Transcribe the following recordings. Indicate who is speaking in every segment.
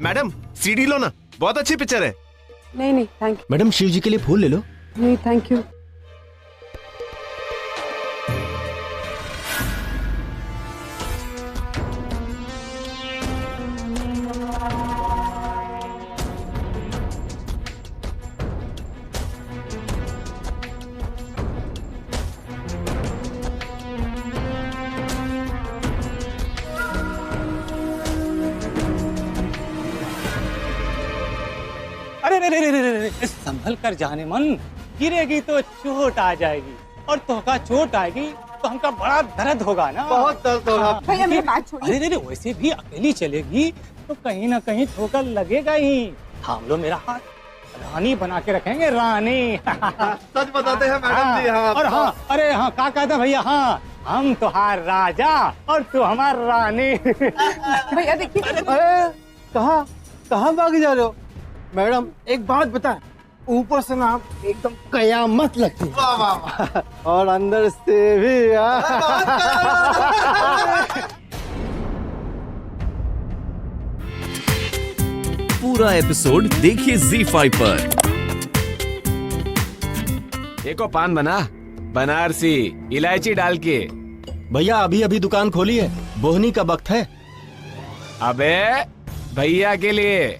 Speaker 1: Madam CD लो ना, बहुत अच्छी पिक्चर है।
Speaker 2: नहीं नहीं थैंक यू।
Speaker 3: मैडम शिव जी के लिए फूल ले लो।
Speaker 2: नहीं थैंक यू।
Speaker 4: अरे संभल कर जाने मन, गिरेगी तो चोट आ जाएगी और तोहका चोट आएगी तो हमका बड़ा दर्द होगा ना।
Speaker 5: बहुत दर्द होगा।
Speaker 2: भैया मेरी बात छोड़िए।
Speaker 4: अरे वैसे भी अकेली चलेगी तो कहीं ना कहीं ठोकर लगेगा ही। थाम लो मेरा हाथ, रानी बना के रखेंगे, रानी।
Speaker 5: सच बताते हैं मैडम जी। हाँ
Speaker 4: और हाँ, अरे हाँ क्या कहता भैया, हाँ हम तुम्हार राजा और तू हमार रानी।
Speaker 2: भैया देखिए।
Speaker 5: अरे कहाँ कहाँ भाग जा रहे हो मैडम? एक बात बता, ऊपर से ना आप एकदम कयामत लगती है। वाह वाह वाह। और अंदर से भी
Speaker 6: पूरा एपिसोड देखिए ZEE5 पर।
Speaker 1: एको पान बना, बनारसी इलायची डाल के।
Speaker 3: भैया अभी अभी दुकान खोली है, बोहनी का वक्त है।
Speaker 1: अबे भैया के लिए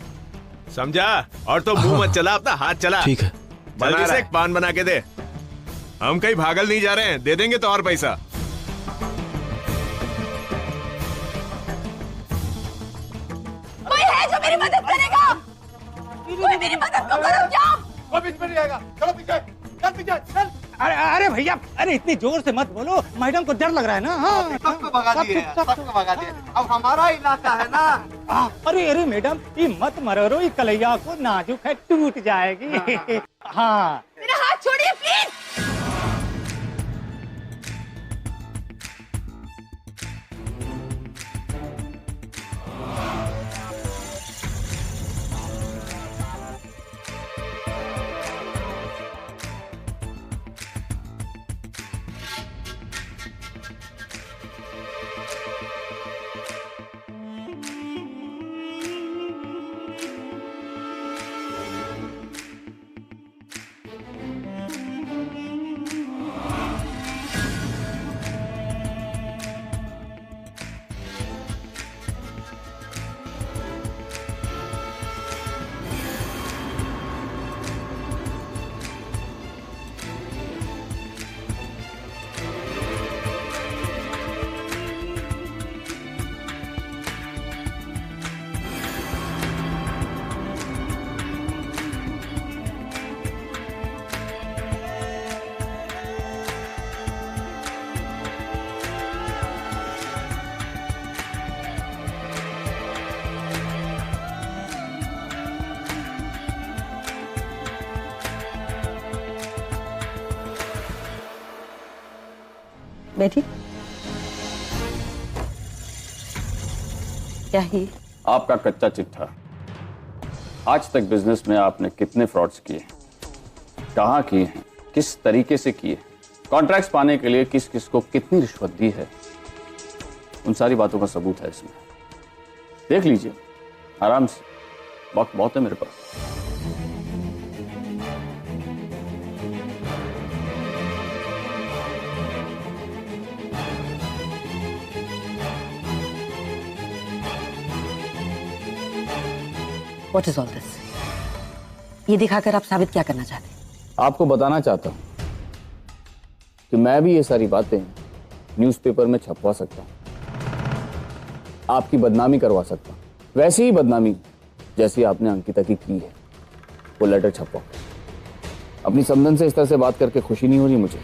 Speaker 1: समझा? और तो मुंह मत चला, अपना हाथ चला।
Speaker 3: ठीक है।
Speaker 1: जल्दी से एक पान बना के दे, हम कहीं भागल नहीं जा रहे हैं, दे देंगे तो और पैसा।
Speaker 7: कोई है जो मेरी मदद करेगा? कोई मेरी मदद को करो क्या?
Speaker 5: वो बीच में नहीं आएगा। चलो पीछे, चल पीछे, चल।
Speaker 4: अरे भैया, अरे इतनी जोर से मत बोलो, मैडम को डर लग रहा है ना। हाँ
Speaker 5: सबको भगा दिए, सबको भगा दिए। अब हमारा इलाका है ना।
Speaker 4: अरे मैडम, ये मत मरो, ये कलैया को नाजुक है, टूट जाएगी। हाँ
Speaker 7: मेरा हाथ छोड़िए प्लीज।
Speaker 2: बैठी। क्या ही?
Speaker 8: आपका कच्चा चिट्ठा। आज तक बिजनेस में आपने कितने फ्रॉड्स किए, कहाँ किए हैं, किस तरीके से किए, कॉन्ट्रैक्ट्स पाने के लिए किस किस को कितनी रिश्वत दी है, उन सारी बातों का सबूत है इसमें। देख लीजिए आराम से, वक्त बहुत है मेरे पास।
Speaker 2: What is all this? ये दिखाकर आप साबित क्या करना चाहते हैं?
Speaker 8: आपको बताना चाहता हूं कि मैं भी ये सारी बातें न्यूज़पेपर में छपवा सकता हूं, आपकी बदनामी करवा सकता हूं, वैसी ही बदनामी जैसी आपने अंकिता की है। वो लेटर छपवा। अपनी समधन से इस तरह से बात करके खुशी नहीं हो रही मुझे,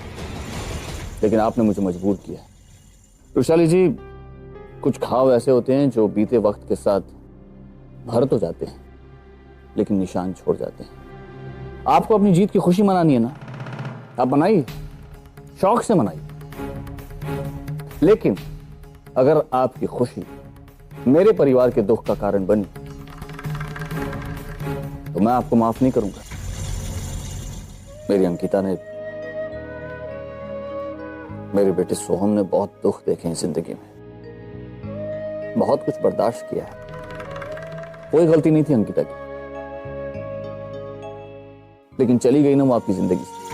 Speaker 8: लेकिन आपने मुझे मजबूर किया। वैशाली जी, कुछ घाव ऐसे होते हैं जो बीते वक्त के साथ भर तो जाते हैं लेकिन निशान छोड़ जाते हैं। आपको अपनी जीत की खुशी मनानी है ना, आप मनाइए, शौक से मनाइए। लेकिन अगर आपकी खुशी मेरे परिवार के दुख का कारण बनी तो मैं आपको माफ नहीं करूंगा। मेरी अंकिता ने, मेरे बेटे सोहम ने बहुत दुख देखे हैं जिंदगी में, बहुत कुछ बर्दाश्त किया है, कोई गलती नहीं थी अंकिता की, लेकिन चली गई ना वो आपकी जिंदगी से।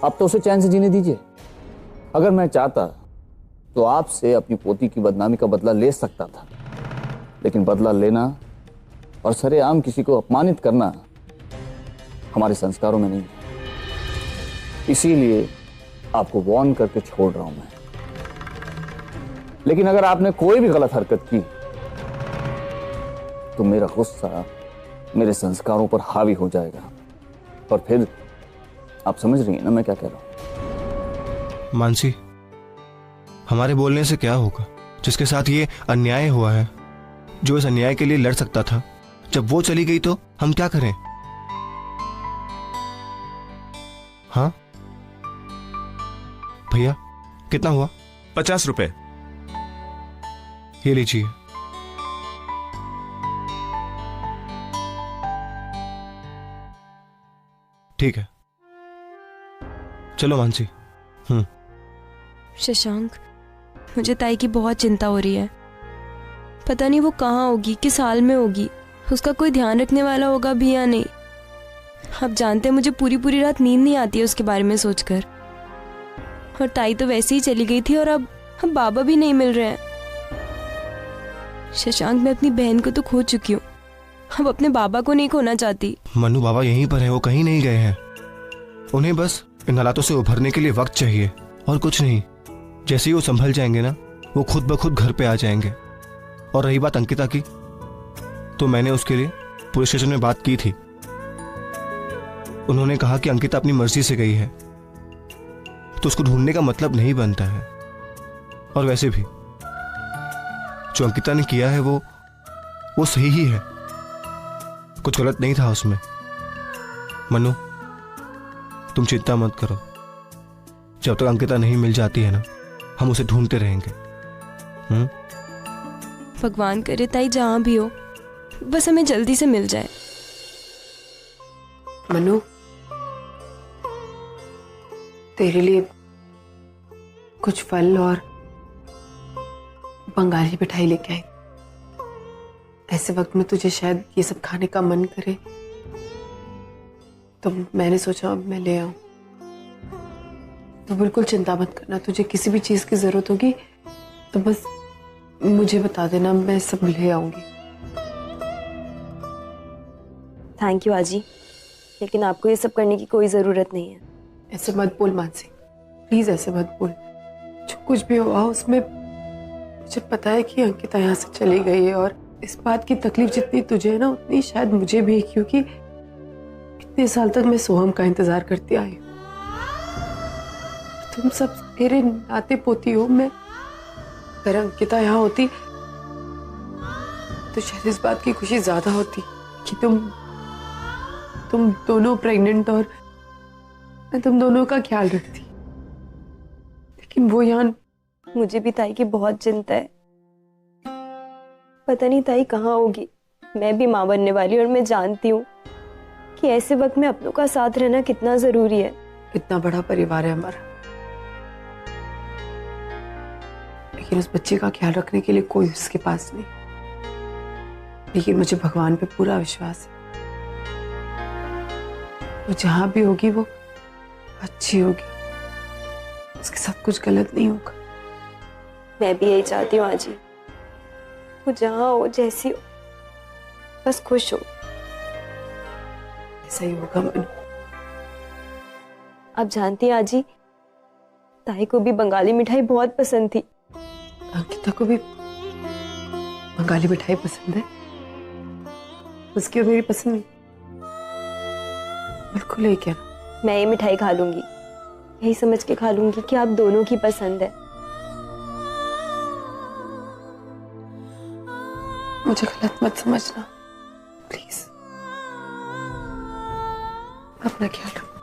Speaker 8: अब तो उसे चैन से जीने दीजिए। अगर मैं चाहता तो आपसे अपनी पोती की बदनामी का बदला ले सकता था, लेकिन बदला लेना और सरेआम किसी को अपमानित करना हमारे संस्कारों में नहीं है। इसीलिए आपको वार्न करके छोड़ रहा हूं मैं। लेकिन अगर आपने कोई भी गलत हरकत की तो मेरा गुस्सा मेरे संस्कारों पर हावी हो जाएगा, और फिर आप समझ रही हैं ना मैं क्या कह रहा हूं।
Speaker 9: मानसी, हमारे बोलने से क्या होगा? जिसके साथ ये अन्याय हुआ है, जो इस अन्याय के लिए लड़ सकता था, जब वो चली गई तो हम क्या करें? हाँ भैया, कितना हुआ?
Speaker 1: 50 रुपए।
Speaker 9: ये लीजिए। ठीक है, चलो मानसी।
Speaker 10: शशांक, मुझे ताई की बहुत चिंता हो रही है। पता नहीं वो कहाँ होगी, किस हाल में होगी, उसका कोई ध्यान रखने वाला होगा भी या नहीं। आप जानते हैं मुझे पूरी पूरी रात नींद नहीं आती है उसके बारे में सोचकर। और ताई तो वैसे ही चली गई थी, और अब बाबा भी नहीं मिल रहे हैं। शशांक, मैं अपनी बहन को तो खो चुकी हूँ, अब अपने बाबा को नहीं खोना चाहती।
Speaker 9: मनु, बाबा यहीं पर हैं, वो कहीं नहीं गए हैं। उन्हें बस इन हालातों से उभरने के लिए वक्त चाहिए, और कुछ नहीं। जैसे ही वो संभल जाएंगे ना, वो खुद ब खुद घर पे आ जाएंगे। और रही बात अंकिता की, तो मैंने उसके लिए पुलिस स्टेशन में बात की थी। उन्होंने कहा कि अंकिता अपनी मर्जी से गई है, तो उसको ढूंढने का मतलब नहीं बनता है। और वैसे भी जो अंकिता ने किया है वो सही ही है, कुछ गलत नहीं था उसमें। मनु, तुम चिंता मत करो, जब तक अंकिता नहीं मिल जाती है ना, हम उसे ढूंढते रहेंगे।
Speaker 10: भगवान करे ताई जहां भी हो, बस हमें जल्दी से मिल जाए।
Speaker 11: मनु, तेरे लिए कुछ फल और बंगाली मिठाई लेके आई। ऐसे वक्त में तुझे शायद ये सब खाने का मन करे, तो मैंने सोचा मैं ले आऊं। तो बिल्कुल चिंता मत करना, तुझे किसी भी चीज की जरूरत होगी तो बस मुझे बता देना, मैं सब ले आऊंगी।
Speaker 10: थैंक यू आजी, लेकिन आपको ये सब करने की कोई जरूरत नहीं है।
Speaker 11: ऐसे मत बोल मानसी, प्लीज ऐसे मत बोल। जो कुछ भी हुआ उसमें मुझे पता है कि अंकिता यहाँ से चली गई है, और इस बात की तकलीफ जितनी तुझे है ना, उतनी शायद मुझे भी है, क्योंकि इतने साल तक मैं सोहम का इंतजार करती आई हूँ। तुम सब मेरे नाते पोती हो। मैं अगर अंकिता यहाँ होती तो शायद इस बात की खुशी ज्यादा होती कि तुम दोनों प्रेग्नेंट और मैं तुम दोनों का ख्याल रखती। लेकिन वो यहाँ,
Speaker 10: मुझे भी ताई की बहुत चिंता है। पता नहीं ताई कहाँ होगी। मैं भी माँ बनने वाली, और मैं जानती हूँ कि ऐसे वक्त में अपनों का साथ रहना कितना जरूरी है।
Speaker 11: इतना बड़ा परिवार है हमारा, लेकिन उस बच्चे का ख्याल रखने के लिए कोई उसके पास नहीं। लेकिन मुझे भगवान पे पूरा विश्वास है, वो जहां भी होगी वो अच्छी होगी, उसके साथ कुछ गलत नहीं होगा।
Speaker 10: मैं भी यही चाहती हूँ आजी, वो जहाँ हो, जैसी हो, बस खुश हो।
Speaker 11: ऐसा ही होगा मनु।
Speaker 10: आप जानती हैं आजी, ताई को भी बंगाली मिठाई बहुत पसंद थी।
Speaker 11: अंकिता को भी बंगाली मिठाई पसंद है, उसकी और मेरी पसंद नहीं। बिल्कुल है क्या?
Speaker 10: मैं ये मिठाई खा लूंगी, यही समझ के खा लूंगी कि आप दोनों की पसंद है।
Speaker 11: मुझे गलत मत समझना प्लीज। अपना ख्याल रखो।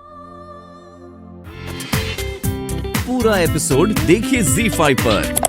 Speaker 6: पूरा एपिसोड देखिए ZEE5 पर।